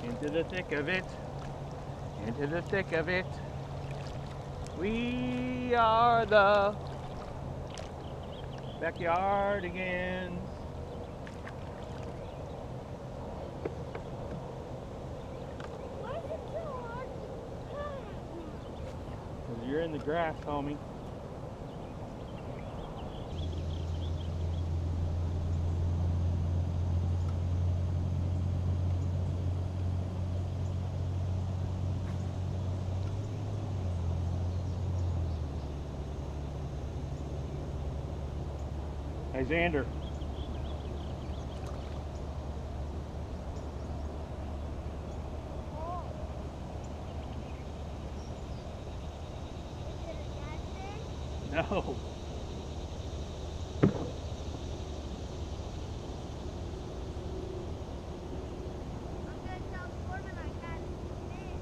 Into the thick of it. Into the thick of it. We are the backyardigans. Why is it so hard to cut? Because you're in the grass, homie. Hey, Xander. Oh. Is it a catfish? No. I'm gonna tell Corbin I got a fish.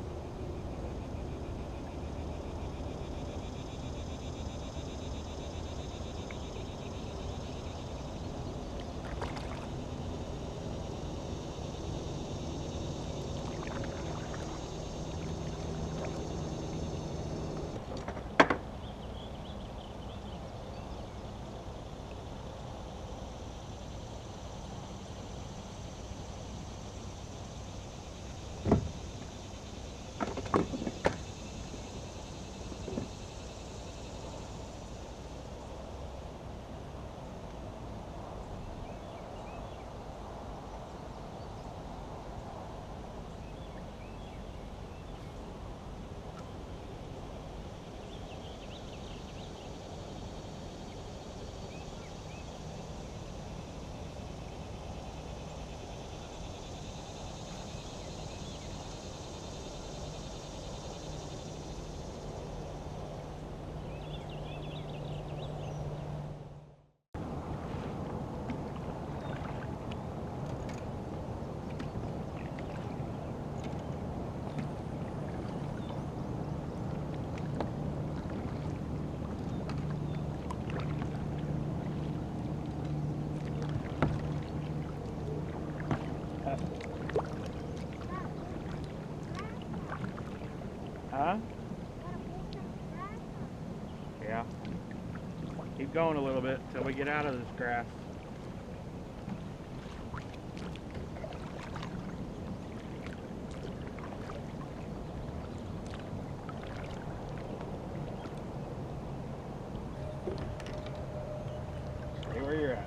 Huh? Yeah. Keep going a little bit till we get out of this grass. Stay where you're at.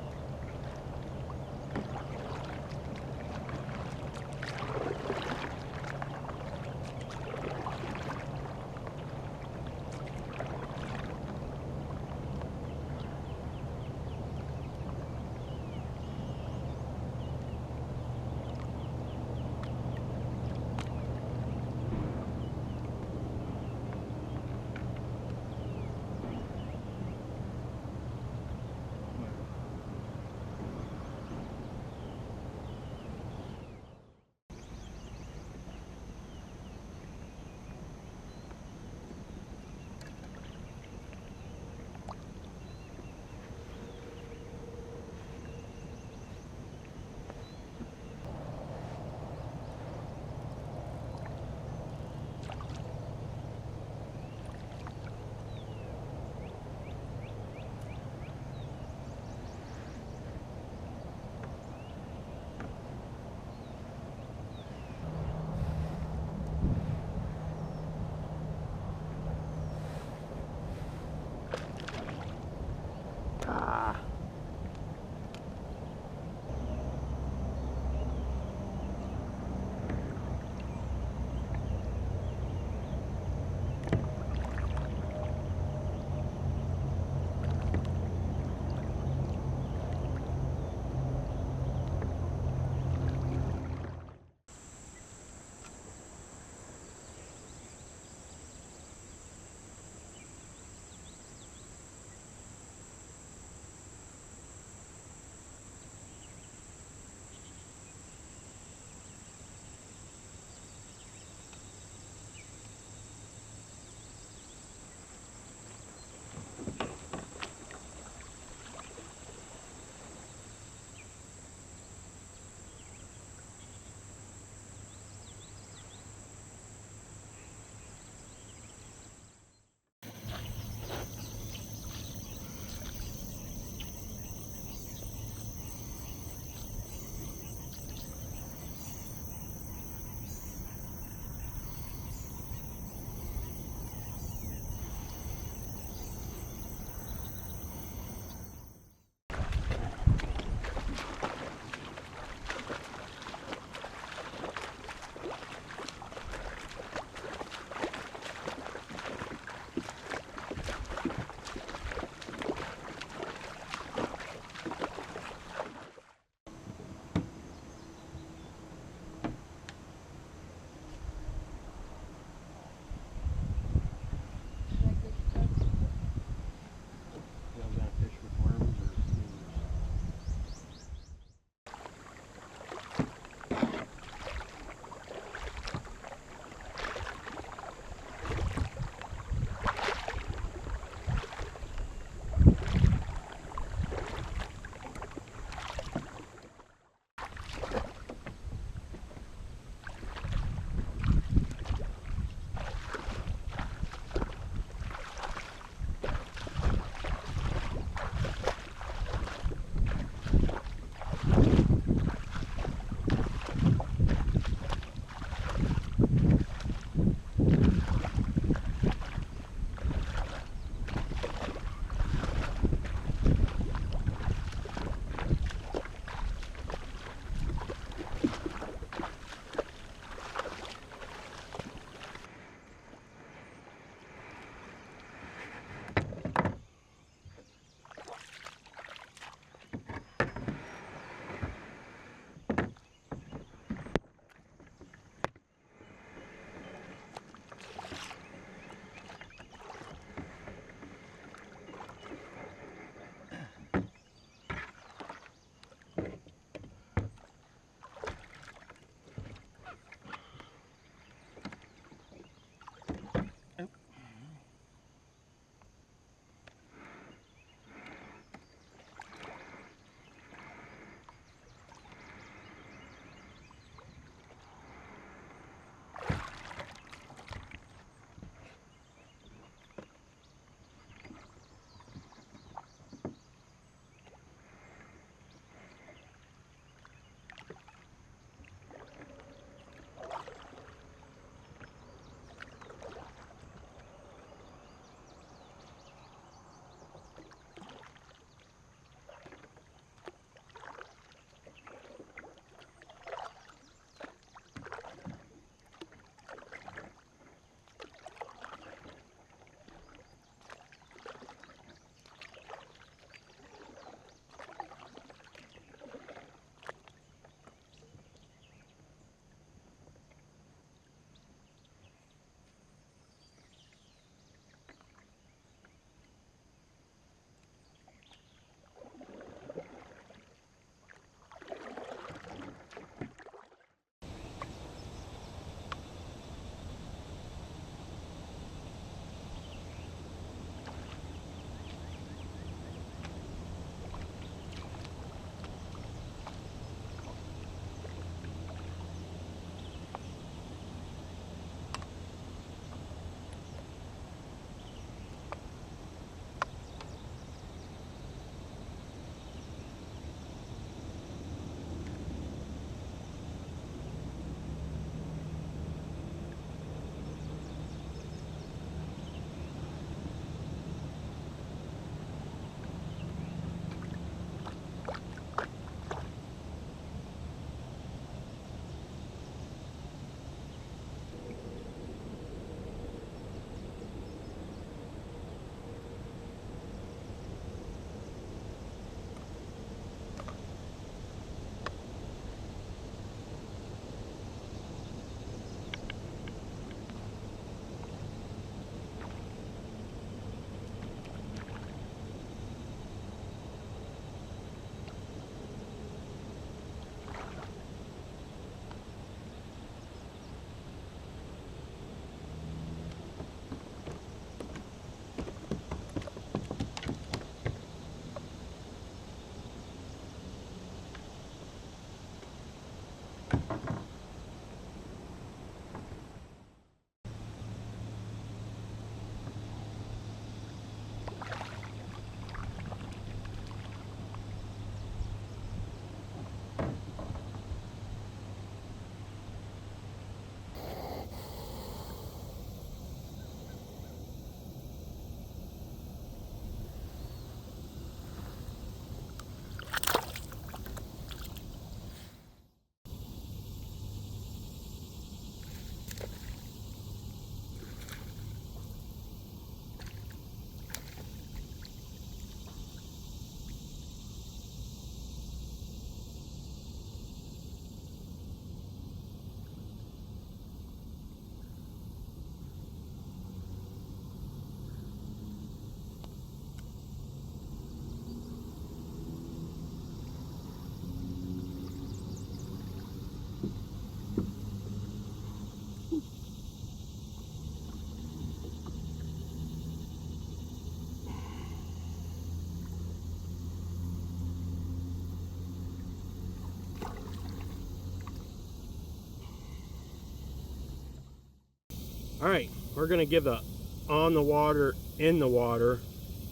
All right, we're gonna give a on the water, in the water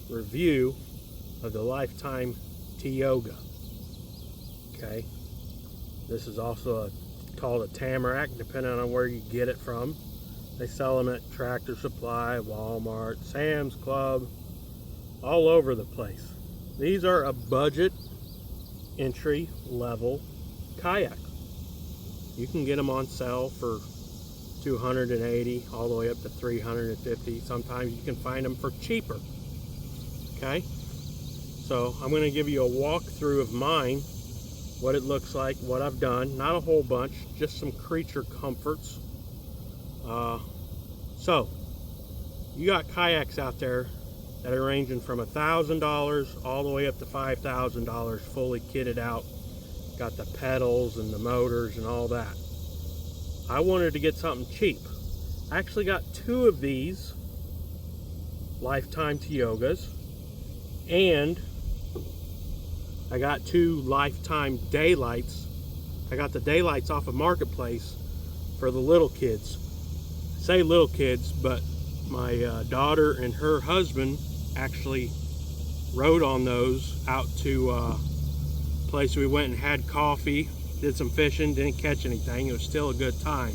review of the Lifetime Tioga. Okay, this is also called a Tamarack, depending on where you get it from. They sell them at Tractor Supply, Walmart, Sam's Club, all over the place. These are a budget entry level kayak. You can get them on sale for $280 all the way up to $350. Sometimes you can find them for cheaper. Okay, so I'm going to give you a walkthrough of mine, what it looks like, what I've done. Not a whole bunch, just some creature comforts. So you got kayaks out there that are ranging from $1,000 all the way up to $5,000 fully kitted out. Got the pedals and the motors and all that. I wanted to get something cheap. I actually got 2 of these Lifetime Tiogas, and I got 2 Lifetime Daylights. I got the Daylights off of Marketplace for the little kids. I say little kids, but my daughter and her husband actually rode on those out to a place we went and had coffee, did some fishing, didn't catch anything. It was still a good time.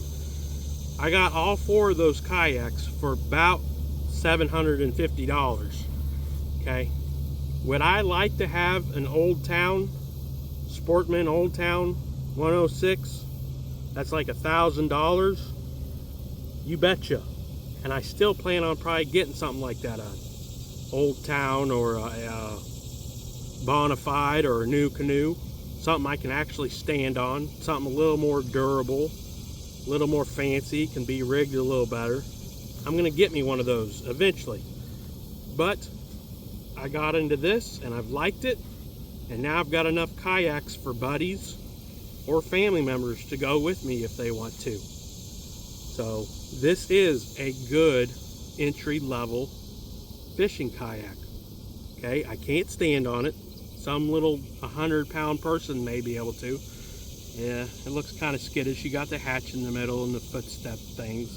I got all 4 of those kayaks for about $750. Okay, would I like to have an Old Town, Sportman Old Town 106 that's like $1,000? You betcha. And I still plan on probably getting something like that, a Old Town or a Bonafide or a New Canoe, something I can actually stand on, something a little more durable, a little more fancy, can be rigged a little better. I'm gonna get me one of those eventually, but I got into this and I've liked it, and now I've got enough kayaks for buddies or family members to go with me if they want to. So this is a good entry-level fishing kayak. Okay, I can't stand on it. Some little 100-pound person may be able to. Yeah, it looks kind of skittish. You got the hatch in the middle and the footstep things,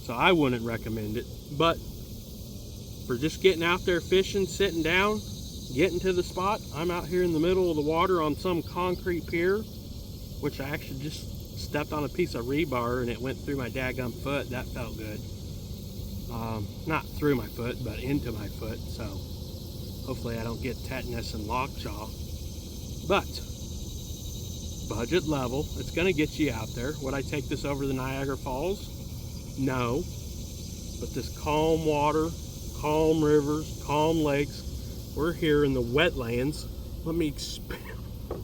so I wouldn't recommend it. But for just getting out there fishing, sitting down, getting to the spot, I'm out here in the middle of the water on some concrete pier, which I actually just stepped on a piece of rebar and it went through my daggum foot. That felt good. Not through my foot, but into my foot, so hopefully I don't get tetanus and lockjaw. But budget level, it's going to get you out there. Would I take this over the Niagara Falls? No. But this calm water, calm rivers, calm lakes, we're here in the wetlands. Let me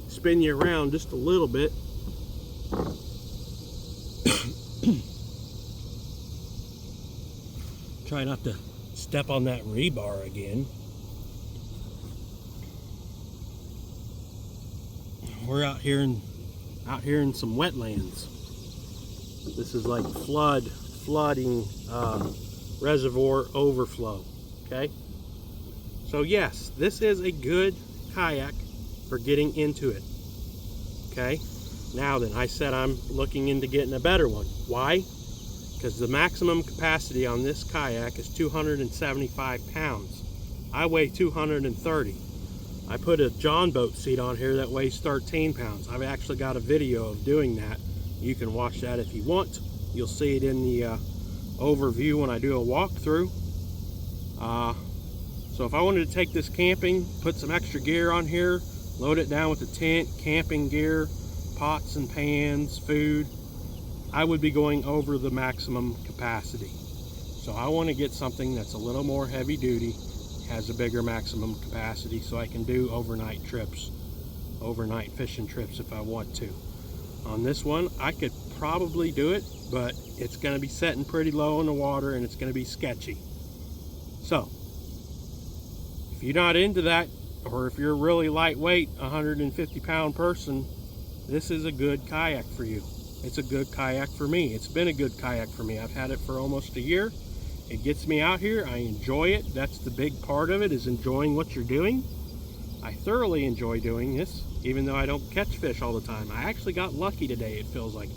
spin you around just a little bit. Try not to step on that rebar again. We're out here in some wetlands. This is like flooding reservoir overflow. Okay, so yes, this is a good kayak for getting into it. Okay, now then, I said I'm looking into getting a better one. Why? Because the maximum capacity on this kayak is 275 pounds. I weigh 230. I put a John boat seat on here that weighs 13 pounds. I've actually got a video of doing that. You can watch that if you want. You'll see it in the overview when I do a walkthrough. So if I wanted to take this camping, put some extra gear on here, load it down with a tent, camping gear, pots and pans, food, I would be going over the maximum capacity. So I want to get something that's a little more heavy duty, has a bigger maximum capacity, so I can do overnight trips, overnight fishing trips if I want to. On this one, I could probably do it, but it's going to be setting pretty low in the water and it's going to be sketchy. So if you're not into that, or if you're a really lightweight 150-pound person, this is a good kayak for you. It's a good kayak for me. It's been a good kayak for me. I've had it for almost a year. It gets me out here. I enjoy it. That's the big part of it, is enjoying what you're doing. I thoroughly enjoy doing this, even though I don't catch fish all the time. I actually got lucky today, it feels like.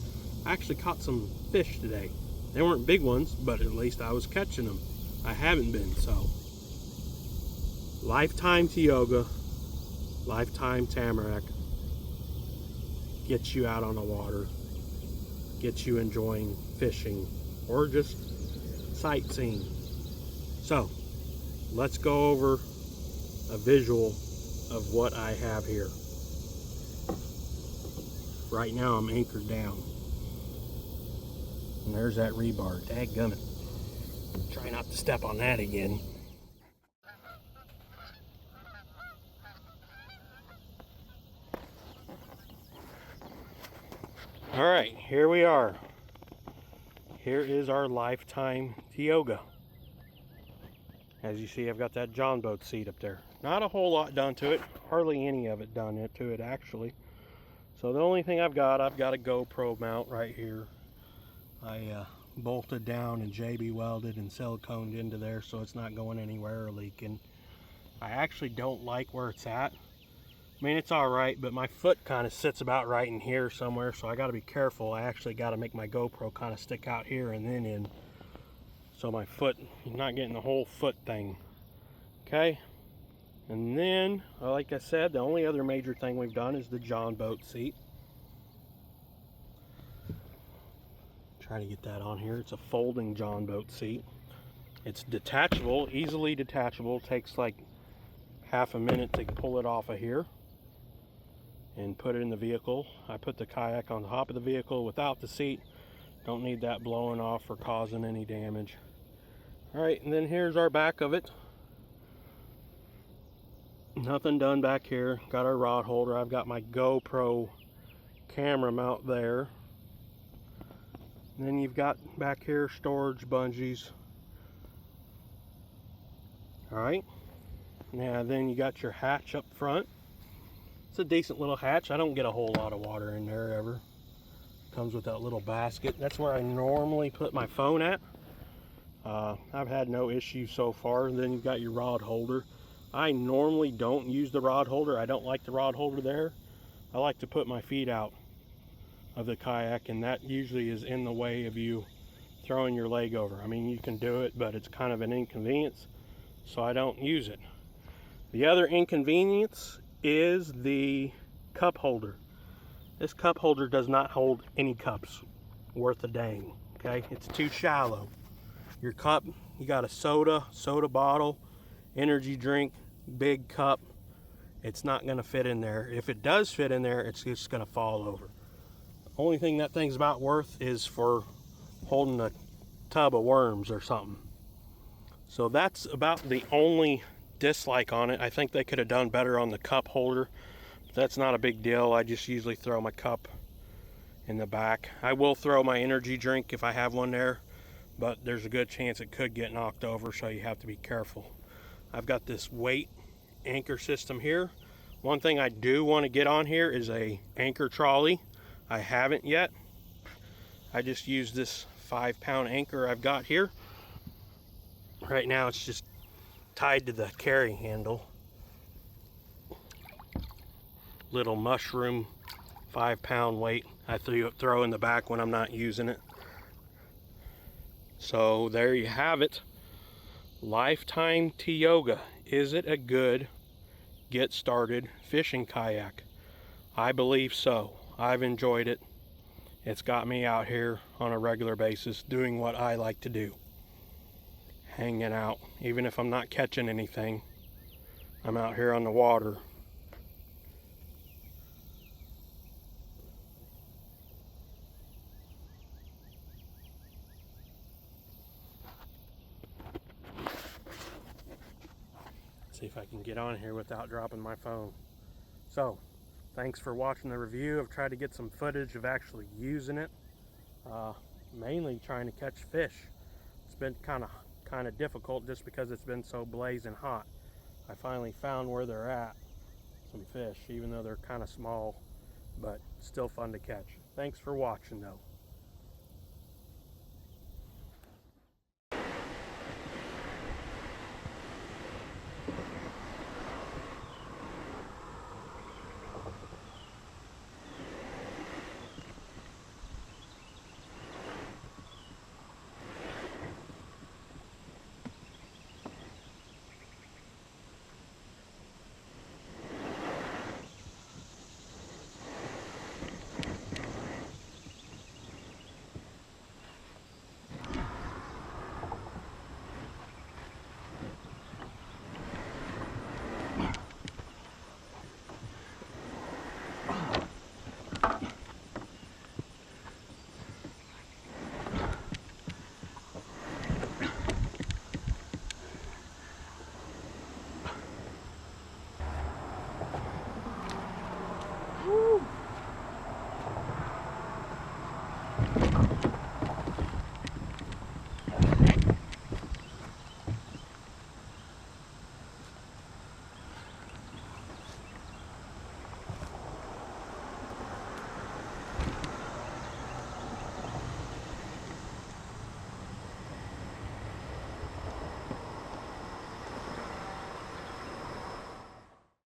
I actually caught some fish today. They weren't big ones, but at least I was catching them. I haven't been, so. Lifetime Tioga, Lifetime Tamarack gets you out on the water, gets you enjoying fishing or just sightseeing. So, let's go over a visual of what I have here. Right now I'm anchored down. And there's that rebar. Dadgummit. Try not to step on that again. Alright, here we are. Here is our Lifetime Tioga. As you see, I've got that John boat seat up there. Not a whole lot done to it. Hardly any of it done to it, actually. So the only thing I've got a GoPro mount right here. I bolted down and JB welded and siliconed into there so it's not going anywhere or leaking. I actually don't like where it's at. I mean, it's alright, but my foot kind of sits about right in here somewhere, so I got to be careful. I actually got to make my GoPro kind of stick out here and then in, so my foot, you're not getting the whole foot thing. Okay, and then, like I said, the only other major thing we've done is the John boat seat. Try to get that on here. It's a folding John boat seat. It's detachable, easily detachable. Takes like half a minute to pull it off of here and put it in the vehicle. I put the kayak on the top of the vehicle without the seat. Don't need that blowing off or causing any damage. Alright, and then here's our back of it. Nothing done back here. Got our rod holder. I've got my GoPro camera mount there. And then you've got back here storage bungees. Alright. Now then you got your hatch up front. It's a decent little hatch. I don't get a whole lot of water in there ever. Comes with that little basket. That's where I normally put my phone at. I've had no issues so far. And then you've got your rod holder. I normally don't use the rod holder. I don't like the rod holder there. I like to put my feet out of the kayak, and that usually is in the way of you throwing your leg over. I mean, you can do it, but it's kind of an inconvenience, so I don't use it. The other inconvenience is the cup holder. This cup holder does not hold any cups worth a dang. Okay, it's too shallow. Your cup, you got a soda bottle, energy drink, big cup, it's not going to fit in there. If it does fit in there, it's just going to fall over. Only thing that thing's about worth is for holding a tub of worms or something. So that's about the only dislike on it. I think they could have done better on the cup holder, but that's not a big deal. I just usually throw my cup in the back. I will throw my energy drink if I have one there, but there's a good chance it could get knocked over, so you have to be careful. I've got this weight anchor system here. One thing I do want to get on here is a anchor trolley. I haven't yet. I just use this 5-pound anchor I've got here. Right now it's just tied to the carry handle. Little mushroom 5-pound weight I throw in the back when I'm not using it. So there you have it. Lifetime Tioga. Is it a good get started fishing kayak? I believe so. I've enjoyed it. It's got me out here on a regular basis doing what I like to do. Hanging out. Even if I'm not catching anything, I'm out here on the water. See if I can get on here without dropping my phone. So, thanks for watching the review. I've tried to get some footage of actually using it. Mainly trying to catch fish. It's been kind of difficult just because it's been so blazing hot. I finally found where they're at, some fish, even though they're kind of small, but still fun to catch. Thanks for watching though.